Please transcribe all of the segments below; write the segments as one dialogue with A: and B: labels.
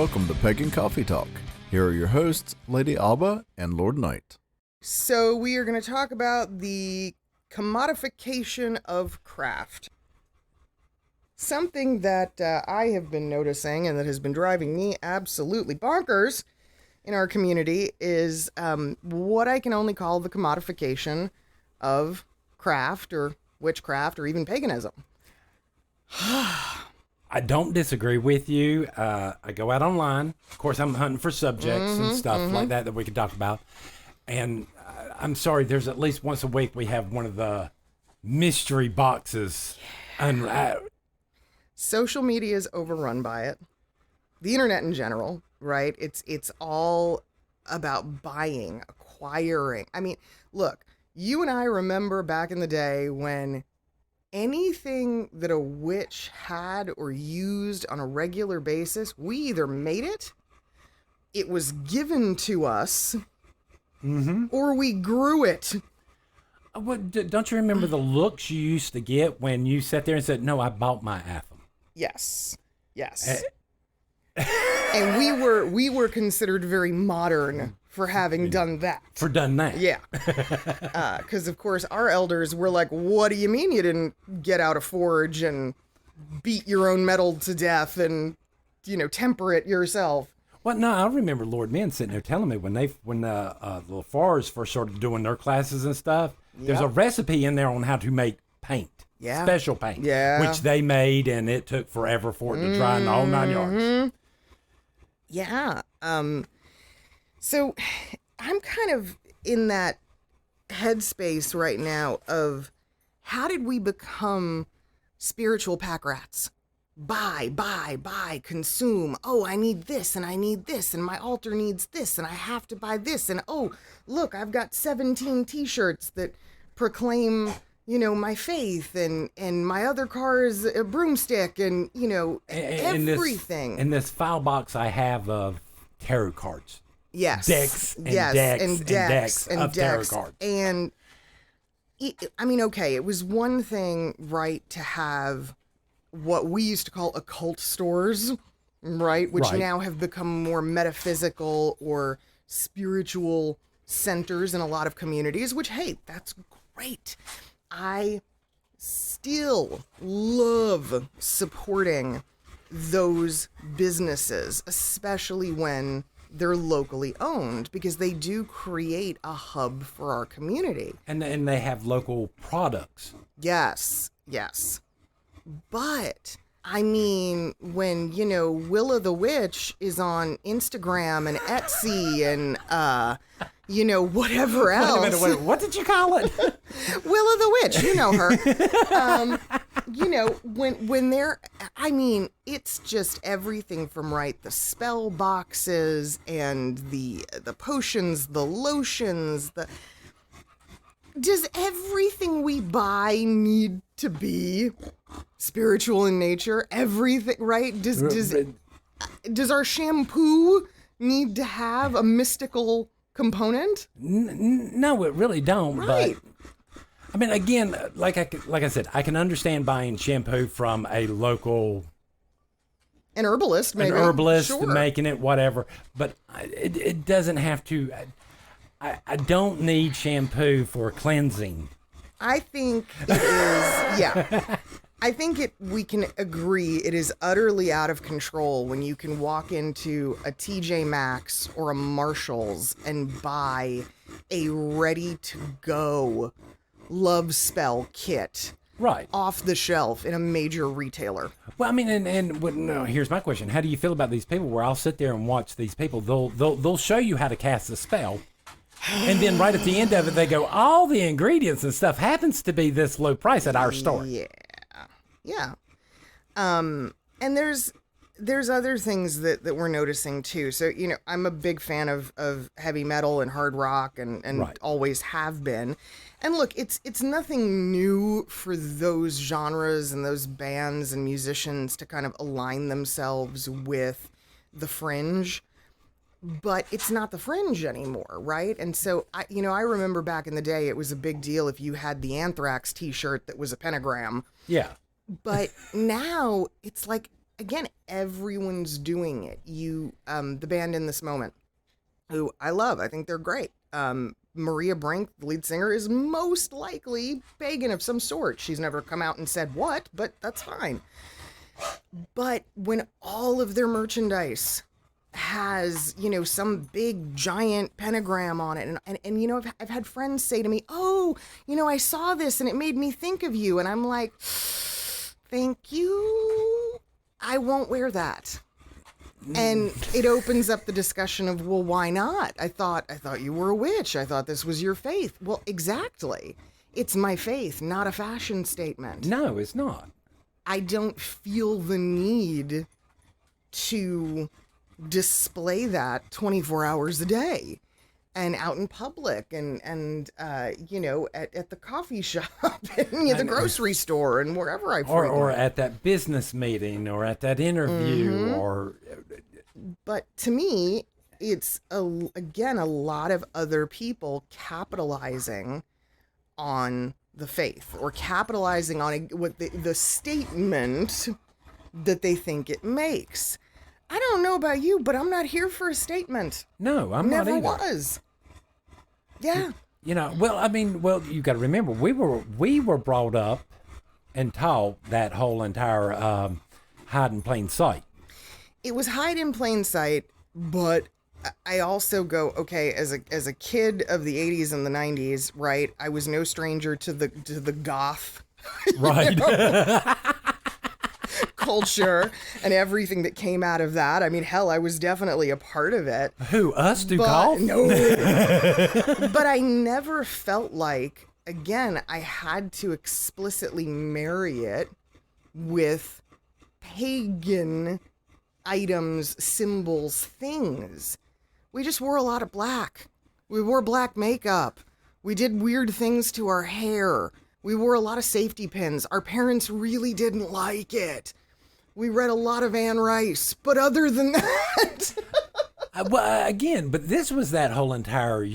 A: welcome to Pagan Coffee Talk. Here are your hosts, Lady Alba and Lord Knight.
B: So we are going to talk about the commodification of craft. Something that I have been noticing and that has been driving me absolutely bonkers in our community is what I can only call the commodification of craft or witchcraft or even paganism.
C: I don't disagree with you. I go out online. Of course, I'm hunting for subjects and stuff like that we could talk about. And I'm sorry, there's at least once a week we have one of the mystery boxes.
B: Social media is overrun by it. The internet in general, right? It's all about buying, acquiring. I mean, look, you and I remember back in the day when anything that a witch had or used on a regular basis, we either made it was given to us, or we grew it.
C: Don't you remember the looks you used to get when you sat there and said, "No, I bought my Atham"?
B: Yes. And we were considered very modern for having done that.
C: Yeah.
B: Because, of course, our elders were like, what do you mean you didn't get out a forge and beat your own metal to death and, temper it yourself?
C: Well, no, I remember Lord Men sitting there telling me when the LaFars first started doing their classes and stuff, there's a recipe in there on how to make paint.
B: Yeah.
C: Special paint.
B: Yeah.
C: Which they made, and it took forever for it to dry in the whole 9 yards.
B: Yeah. So I'm kind of in that headspace right now of how did we become spiritual pack rats? Buy, consume. Oh, I need this and I need this and my altar needs this and I have to buy this. And oh, look, I've got 17 t-shirts that proclaim, my faith and my other car is a broomstick and, everything.
C: In this file box I have of tarot cards.
B: Yes.
C: Decks and decks of tarot cards.
B: And, it was one thing, right, to have what we used to call occult stores, right, which now have become more metaphysical or spiritual centers in a lot of communities, which, hey, that's great. I still love supporting those businesses, especially when they're locally owned, because they do create a hub for our community.
C: And they have local products.
B: Yes. But, when, Willa the Witch is on Instagram and Etsy and, whatever else.
C: Wait a minute, what did you call it?
B: Willa the Witch, you know her. When they're, it's just everything from, the spell boxes and the potions, the lotions, does everything we buy need to be spiritual in nature? Everything, right? Does our shampoo need to have a mystical component?
C: No, it really don't.
B: Right.
C: But again, like I said, I can understand buying shampoo from a local,
B: an herbalist, maybe.
C: Sure. Making it, whatever. But it doesn't have to. I don't need shampoo for cleansing.
B: I think it is, yeah. I think we can agree it is utterly out of control when you can walk into a TJ Maxx or a Marshall's and buy a ready-to-go love spell kit.
C: Right.
B: Off the shelf in a major retailer.
C: Well, no, here's my question. How do you feel about these people where I'll sit there and watch these people? They'll show you how to cast a spell. And then right at the end of it, they go, all the ingredients and stuff happens to be this low price at our store.
B: Yeah. And there's other things that we're noticing too. So, I'm a big fan of heavy metal and hard rock and always have been. And look, it's nothing new for those genres and those bands and musicians to kind of align themselves with the fringe. But it's not the fringe anymore, right? And so, I remember back in the day, it was a big deal if you had the Anthrax t-shirt that was a pentagram.
C: Yeah.
B: But now it's like again, everyone's doing it. The band In This Moment, who I love, I think they're great. Maria Brink, the lead singer, is most likely pagan of some sort. She's never come out and said what, but that's fine. But when all of their merchandise has, some big giant pentagram on it, and I've had friends say to me, oh, I saw this and it made me think of you. And I'm like, thank you. I won't wear that. And it opens up the discussion of, well, why not? I thought you were a witch. I thought this was your faith. Well, exactly. It's my faith, not a fashion statement.
C: No, it's not.
B: I don't feel the need to display that 24 hours a day and out in public and at the coffee shop and the grocery store and wherever I
C: or at that business meeting or at that interview or.
B: But to me, it's a lot of other people capitalizing on the faith or capitalizing on what the statement that they think it makes. I don't know about you, but I'm not here for a statement.
C: No, I'm not either.
B: Never was. Yeah.
C: You got to remember, we were brought up and taught that whole entire hide in plain sight.
B: It was hide in plain sight, but I also go, okay, as a kid of the 80s and the 90s, right? I was no stranger to the goth.
C: Right.
B: Culture and everything that came out of that. I mean, hell, I was definitely a part of it.
C: Who, us do golf?
B: No. But I never felt like, again, I had to explicitly marry it with pagan items, symbols, things. We just wore a lot of black. We wore black makeup. We did weird things to our hair. We wore a lot of safety pins. Our parents really didn't like it. We read a lot of Anne Rice, but other than that...
C: but this was that whole entire,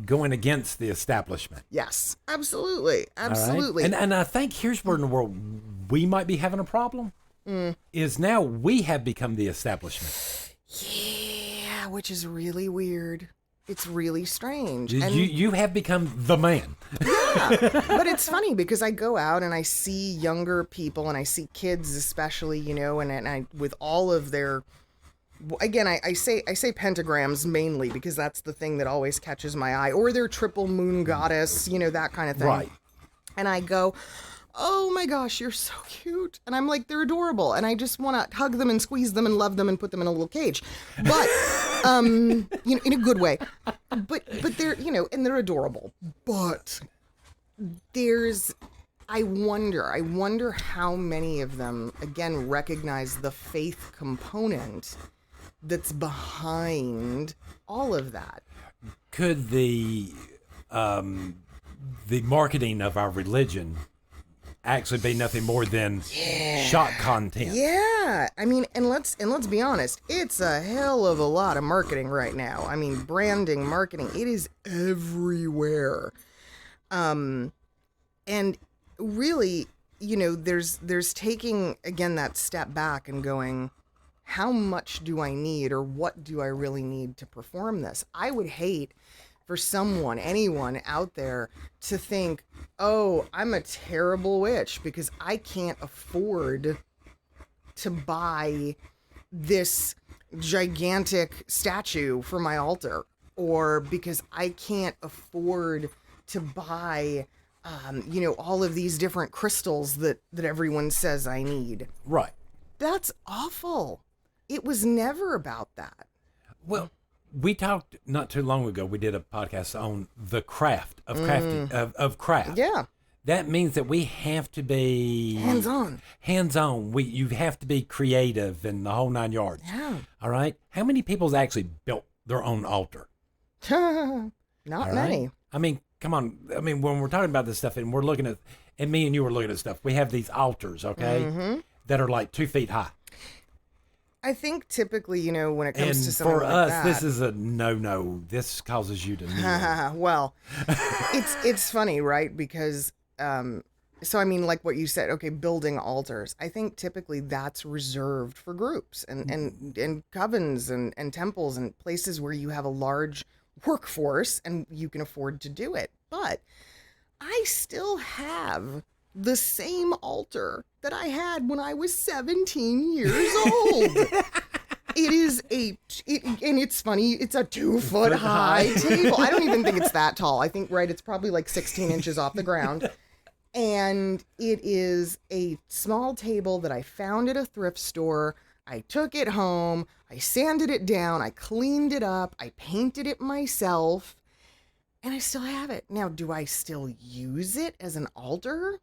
C: going against the establishment.
B: Yes, absolutely. Absolutely.
C: Right? And I think here's where in the world we might be having a problem, is now we have become the establishment.
B: Yeah, which is really weird. It's really strange.
C: And you have become the man.
B: Yeah, but it's funny because I go out and I see younger people and I see kids especially, and I with all of their, again, I say pentagrams mainly because that's the thing that always catches my eye, or their triple moon goddess, that kind of thing.
C: Right.
B: And I go, oh my gosh, you're so cute. And I'm like, they're adorable. And I just want to hug them and squeeze them and love them and put them in a little cage. But, in a good way. But they're, and they're adorable. But I wonder how many of them, again, recognize the faith component that's behind all of that.
C: Could the marketing of our religion actually be nothing more than shot content?
B: Yeah. I mean, and let's be honest, it's a hell of a lot of marketing right now. I mean, branding, marketing, it is everywhere. And really, there's taking, again, that step back and going, how much do I need, or what do I really need to perform this? I would hate for anyone out there to think, oh, I'm a terrible witch because I can't afford to buy this gigantic statue for my altar, or because I can't afford to buy, all of these different crystals that everyone says I need.
C: Right.
B: That's awful. It was never about that.
C: Well, we talked not too long ago. We did a podcast on the craft of crafting of craft.
B: Yeah,
C: that means that we have to be
B: hands-on.
C: You have to be creative in the whole 9 yards.
B: Yeah.
C: All right. How many people's actually built their own altar?
B: Not many.
C: I mean, come on. I mean, when we're talking about this stuff and we're looking at, and me and you were looking at stuff, we have these altars, okay, that are like 2 feet high.
B: I think typically, when it comes to something
C: for
B: like
C: us,
B: that,
C: this is a no. This causes you to kneel.
B: well, it's funny, right? Because So, I mean, like what you said, okay, building altars. I think typically that's reserved for groups and covens and temples and places where you have a large workforce and you can afford to do it. But I still have the same altar that I had when I was 17 years old. It is and it's funny, it's a 2-foot high table. I don't even think it's that tall. I think, it's probably like 16 inches off the ground. And it is a small table that I found at a thrift store. I took it home, I sanded it down, I cleaned it up, I painted it myself, and I still have it. Now, do I still use it as an altar?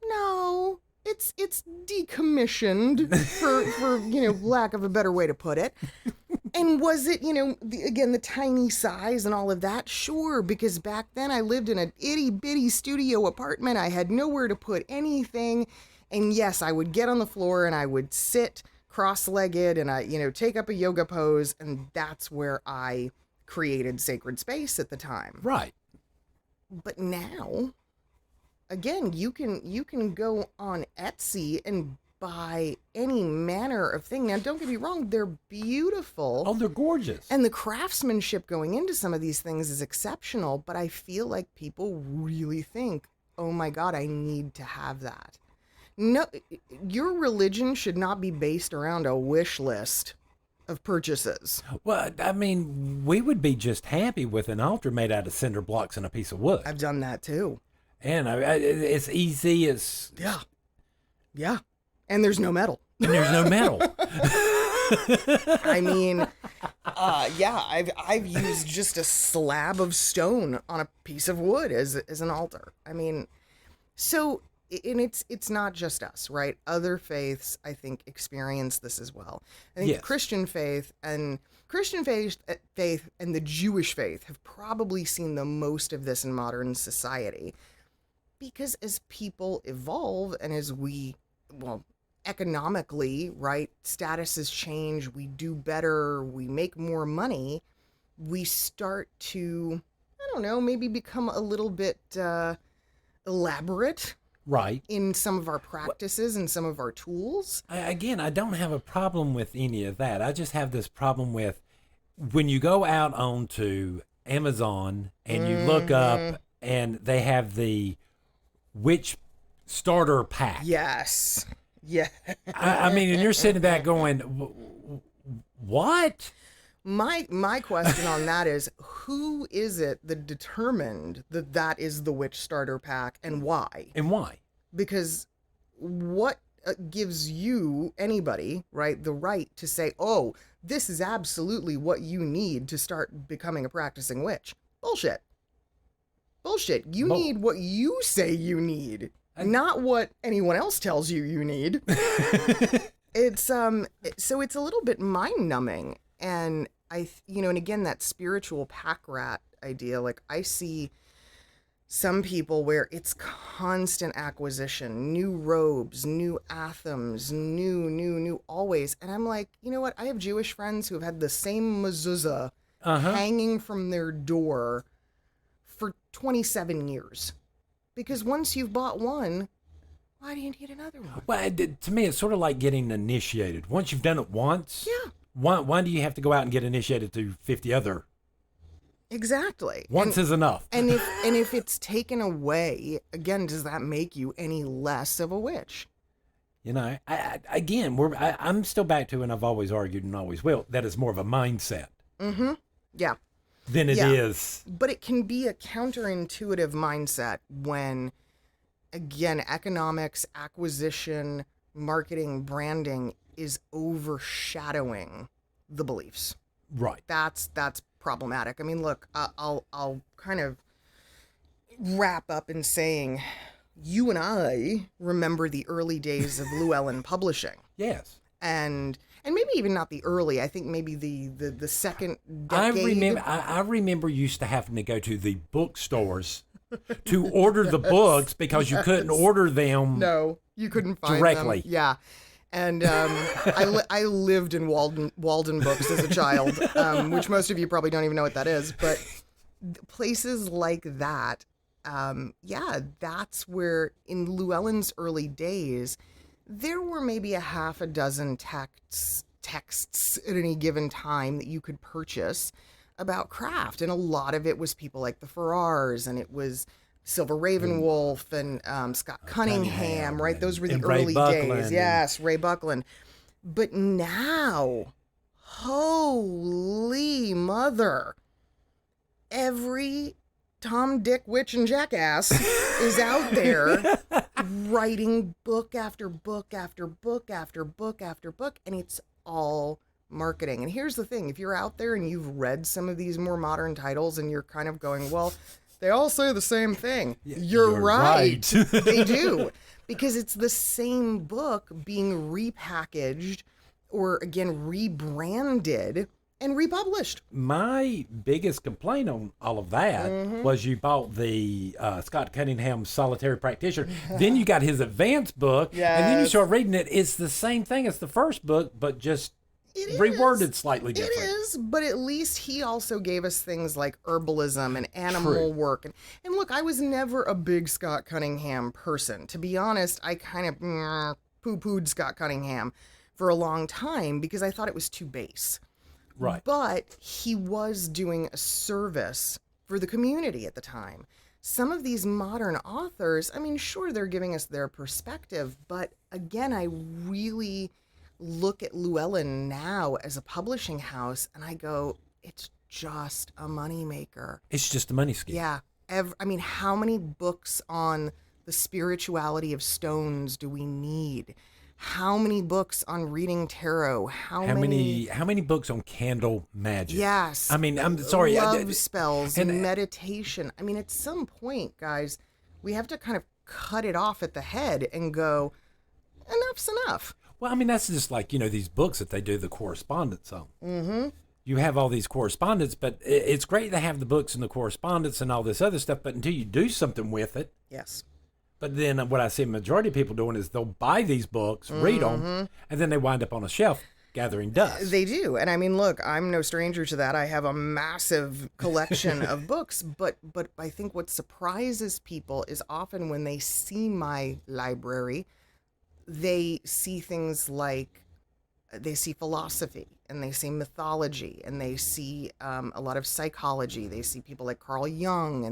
B: No. It's decommissioned for lack of a better way to put it. And was it, the tiny size and all of that? Sure, because back then I lived in an itty bitty studio apartment. I had nowhere to put anything. And yes, I would get on the floor and I would sit cross-legged and I, take up a yoga pose. And that's where I created sacred space at the time.
C: Right.
B: But now, again, you can go on Etsy and buy any manner of thing. Now, don't get me wrong, they're beautiful.
C: Oh, they're gorgeous.
B: And the craftsmanship going into some of these things is exceptional, but I feel like people really think, oh my God, I need to have that. No, your religion should not be based around a wish list of purchases.
C: Well, I mean, we would be just happy with an altar made out of cinder blocks and a piece of wood.
B: I've done that too.
C: And it's easy as...
B: Yeah. And there's no metal. I mean, I've used just a slab of stone on a piece of wood as an altar. I mean, so, and it's not just us, right? Other faiths, I think, experience this as well. I think
C: yes.
B: Christian faith and the Jewish faith have probably seen the most of this in modern society. Because as people evolve and as we, economically, right, statuses change, we do better, we make more money, we start to, maybe become a little bit elaborate.
C: Right.
B: In some of our practices and some of our tools.
C: I don't have a problem with any of that. I just have this problem with when you go out onto Amazon and you look up and they have the witch starter pack.
B: Yes. Yeah.
C: I mean, and you're sitting back going, what?
B: My question on that is, who is it that determined that is the witch starter pack and why?
C: And why?
B: Because what gives you, anybody, right, the right to say, oh, this is absolutely what you need to start becoming a practicing witch? Bullshit. You need what you say you need, not what anyone else tells you need. It's so it's a little bit mind numbing. And and again, that spiritual pack rat idea, like I see some people where it's constant acquisition, new robes, new anthems, new always. And I'm like, you know what? I have Jewish friends who have had the same mezuzah hanging from their door for 27 years. Because once you've bought one, why do you need another one?
C: Well, to me, it's sort of like getting initiated. Once you've done it once,
B: yeah.
C: Why do you have to go out and get initiated to 50 other?
B: Exactly.
C: Once is enough.
B: And if it's taken away, again, does that make you any less of a witch?
C: I'm still back to, and I've always argued and always will, that is more of a mindset.
B: Mm-hmm. Yeah.
C: Than it is.
B: But it can be a counterintuitive mindset when, again, economics, acquisition, marketing, branding is overshadowing the beliefs.
C: Right.
B: That's problematic. I mean, look, I'll kind of wrap up in saying you and I remember the early days of Llewellyn Publishing.
C: Yes.
B: And maybe even not the early, I think maybe the second decade.
C: I remember used to having to go to the bookstores to order the books because you couldn't order them.
B: No, you couldn't find
C: directly.
B: them. Yeah. And I lived in Walden Books as a child, which most of you probably don't even know what that is. But places like that yeah, that's where in Llewellyn's early days, there were maybe a half a dozen texts at any given time that you could purchase about craft. And a lot of it was people like the Farrars, and it was Silver Ravenwolf and Scott Cunningham, right? Those were the
C: and Ray
B: early
C: Buckland
B: days. Yes, Ray Buckland. But now, holy mother, every Tom, Dick, Witch, and Jackass is out there writing book after book after book after book after book, and it's all marketing. And here's the thing, if you're out there and you've read some of these more modern titles and you're kind of going, well, they all say the same thing. You're right. They do. Because it's the same book being repackaged or, again, rebranded and republished.
C: My biggest complaint on all of that was you bought the Scott Cunningham Solitary Practitioner. Then you got his advanced book. And then you start reading it. It's the same thing as the first book, but just reworded slightly different.
B: It is, but at least he also gave us things like herbalism and animal work. And look, I was never a big Scott Cunningham person. To be honest, I kind of poo-pooed Scott Cunningham for a long time because I thought it was too base.
C: Right.
B: But he was doing a service for the community at the time. Some of these modern authors, I mean, sure, they're giving us their perspective, but again, I really look at Llewellyn now as a publishing house and I go, it's just a moneymaker.
C: It's just a money scheme.
B: Yeah. I mean, how many books on the spirituality of stones do we need? How many books on reading tarot? How
C: many books on candle magic?
B: Yes.
C: I mean, I'm sorry.
B: Love spells and meditation. I mean, at some point, guys, we have to kind of cut it off at the head and go, enough's enough.
C: Well, I mean, that's just like, these books that they do the correspondence on. Mm-hmm. You have all these correspondence, but it's great to have the books and the correspondence and all this other stuff, but until you do something with it.
B: Yes.
C: But then what I see a majority of people doing is they'll buy these books, read them, and then they wind up on a shelf gathering dust.
B: They do. And I mean, look, I'm no stranger to that. I have a massive collection of books, but I think what surprises people is often when they see my library, they see things like, they see philosophy and they see mythology and they see a lot of psychology. They see people like Carl Jung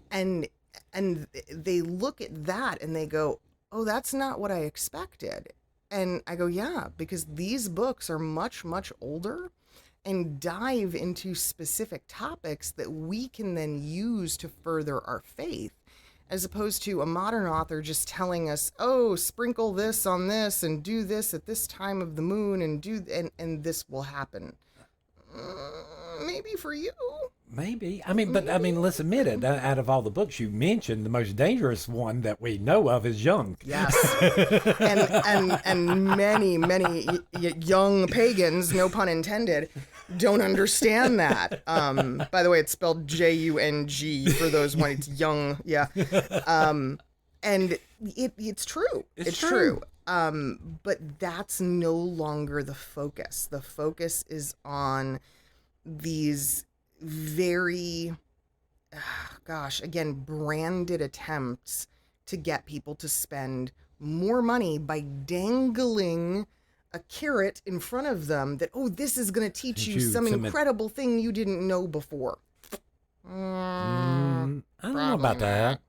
B: and and they look at that and they go, oh, that's not what I expected. And I go, yeah, because these books are much, much older and dive into specific topics that we can then use to further our faith, as opposed to a modern author just telling us, oh, sprinkle this on this and do this at this time of the moon and this will happen. Maybe for you.
C: Maybe. I mean, let's admit it. Out of all the books you mentioned, the most dangerous one that we know of is Jung.
B: Yes. and many young pagans, no pun intended, don't understand that. By the way, it's spelled Jung for those when it's young. Yeah. And it's true. It's true. But that's no longer the focus. The focus is on these very, again, branded attempts to get people to spend more money by dangling a carrot in front of them that, oh, this is going to teach you some incredible thing you didn't know before.
C: I don't know about that.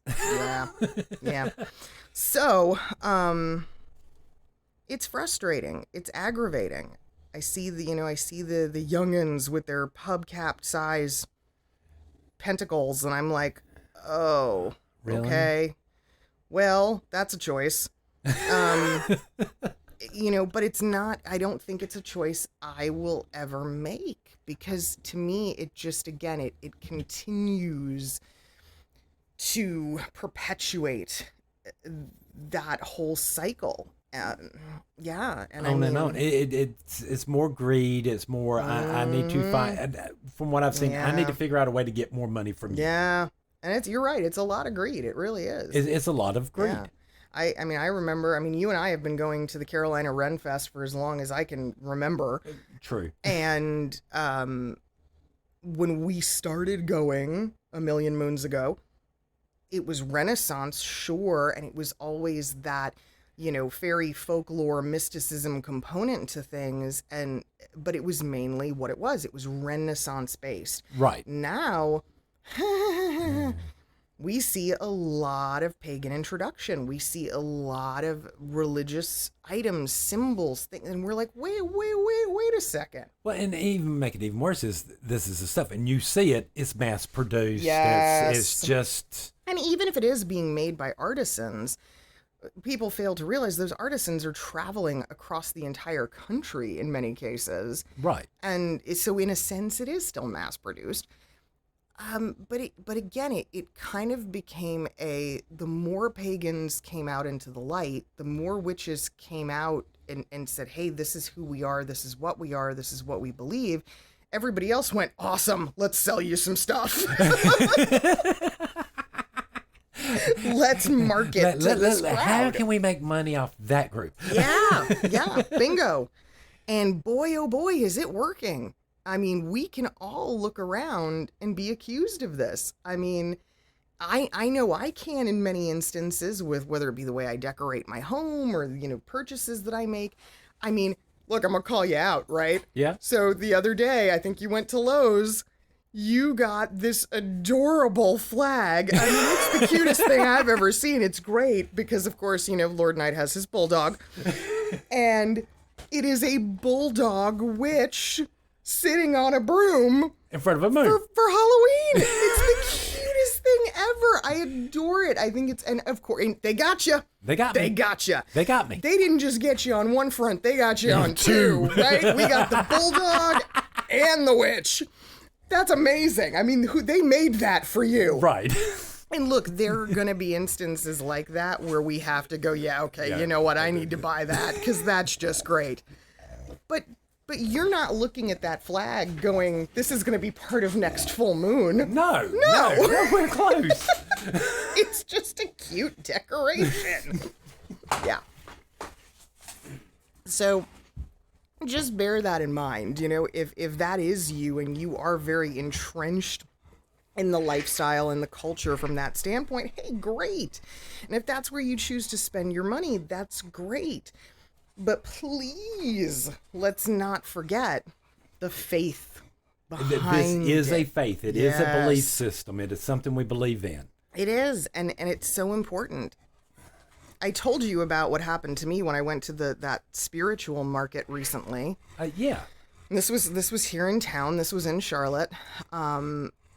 B: Yeah. So, it's frustrating. It's aggravating. I see the youngins with their hubcap size pentacles, and I'm like, oh,
C: really?
B: Okay. Well, that's a choice. But it's not, I don't think it's a choice I will ever make, because to me, it just, again, it continues to perpetuate that whole cycle. And on
C: and on. It's more greed. It's more. I need to find. From what I've seen, I need to figure out a way to get more money from you.
B: Yeah, and you're right. It's a lot of greed. It really is.
C: It's a lot of greed.
B: Yeah. I remember. You and I have been going to the Carolina Ren Fest for as long as I can remember.
C: True.
B: And when we started going a million moons ago, it was Renaissance, sure, and it was always that, fairy folklore, mysticism component to things, but it was mainly what it was. It was Renaissance based.
C: Right.
B: Now, we see a lot of pagan introduction. We see a lot of religious items, symbols, things, and we're like, wait a second.
C: Well, and even make it even worse is this is the stuff, and you see it, it's mass produced.
B: Yes.
C: It's just...
B: And even if it is being made by artisans, people fail to realize those artisans are traveling across the entire country in many cases.
C: Right.
B: And so in a sense, it is still mass produced. But again, it kind of became the more pagans came out into the light, the more witches came out and said, hey, this is who we are, this is what we are, this is what we believe. Everybody else went, awesome, let's sell you some stuff. Let's market to this crowd.
C: How can we make money off that group?
B: Yeah, bingo. And boy, oh boy, is it working. I mean, we can all look around and be accused of this. I mean, I know I can in many instances with whether it be the way I decorate my home or, purchases that I make. I mean, look, I'm going to call you out, right?
C: Yeah.
B: So the other day, I think you went to Lowe's. You got this adorable flag. I mean, it's the cutest thing I've ever seen. It's great because, of course, Lord Knight has his bulldog. And it is a bulldog witch sitting on a broom
C: in front of a moon
B: for Halloween. It's the cutest thing ever. I adore it. I think it's, and of course, they got you.
C: They got me.
B: They got you.
C: They got me.
B: They didn't just get you on one front. They got you on two, right? We got the bulldog and the witch. That's amazing. I mean, they made that for you.
C: Right.
B: And look, there are going to be instances like that where we have to go, you know what? I need to buy that because that's just great. But you're not looking at that flag going, this is going to be part of next full moon.
C: No. We're close.
B: It's just a cute decoration. Yeah. So just bear that in mind. If that is you and you are very entrenched in the lifestyle and the culture from that standpoint, hey, great. And if that's where you choose to spend your money, that's great. But please, let's not forget the faith behind
C: This is
B: it.
C: a faith. It is a belief system. It is something we believe in.
B: It is, and it's so important. I told you about what happened to me when I went to that spiritual market recently.
C: Yeah.
B: And this was here in town. This was in Charlotte.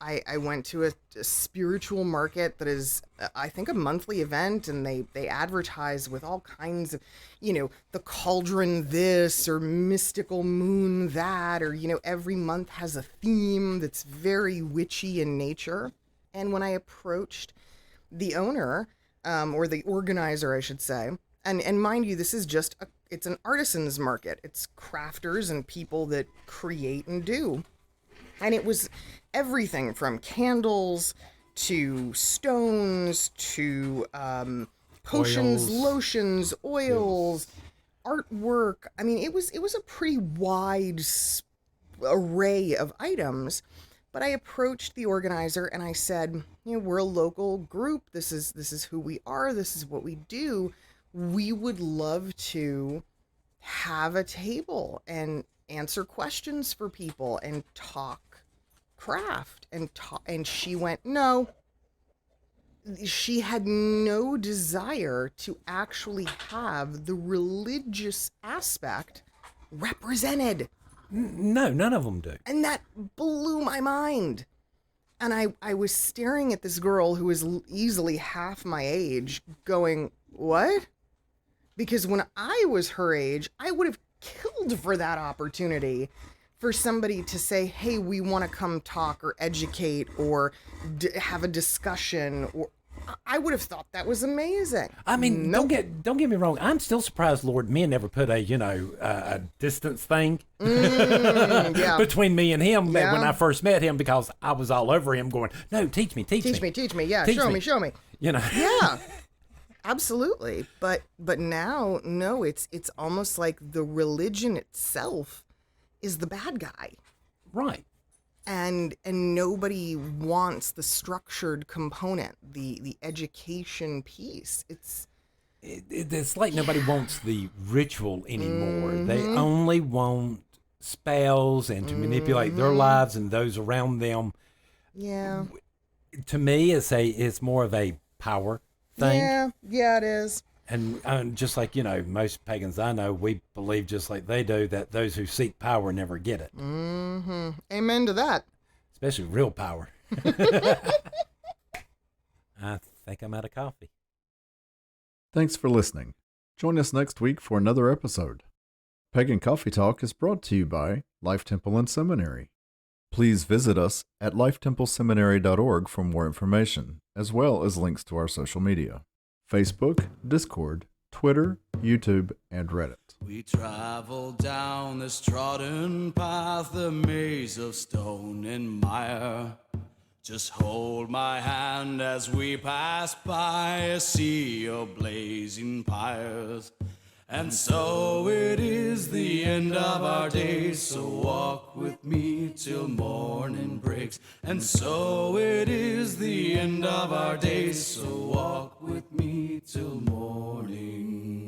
B: I went to a spiritual market that is, I think, a monthly event, and they advertise with all kinds of, the cauldron this or mystical moon that, or, every month has a theme that's very witchy in nature. And when I approached the owner, or the organizer, I should say, and mind you, this is just, it's an artisan's market. It's crafters and people that create and do. And it was everything from candles to stones to potions, lotions, oils, artwork. I mean, it was a pretty wide array of items. But I approached the organizer and I said, we're a local group. This is who we are. This is what we do. We would love to have a table and answer questions for people and talk craft and she went, no. She had no desire to actually have the religious aspect represented.
C: No, none of them do.
B: And that blew my mind. And I was staring at this girl who was easily half my age going, what? Because when I was her age, I would have killed for that opportunity for somebody to say, hey, we want to come talk or educate or have a discussion. Or I would have thought that was amazing.
C: I mean, don't get me wrong. I'm still surprised Lord Men never put a distance thing between me and him when I first met him, because I was all over him going, no, teach me.
B: Yeah, show me. Yeah. Absolutely. But now, no, it's almost like the religion itself is the bad guy.
C: Right.
B: and nobody wants the structured component, the education piece.
C: It's like nobody wants the ritual anymore. They only want spells and to manipulate their lives and those around them.
B: Yeah.
C: To me, it's more of a power thing.
B: Yeah, it is.
C: And just like, most pagans I know, we believe just like they do that those who seek power never get it.
B: Mm-hmm. Amen to that.
C: Especially real power. I think I'm out of coffee.
A: Thanks for listening. Join us next week for another episode. Pagan Coffee Talk is brought to you by Life Temple and Seminary. Please visit us at lifetempleseminary.org for more information, as well as links to our social media: Facebook, Discord, Twitter, YouTube, and Reddit.
D: We travel down this trodden path, a maze of stone and mire. Just hold my hand as we pass by a sea of blazing pyres. And so it is the end of our days, so walk with me till morning breaks. And so it is the end of our days, so walk with me till morning.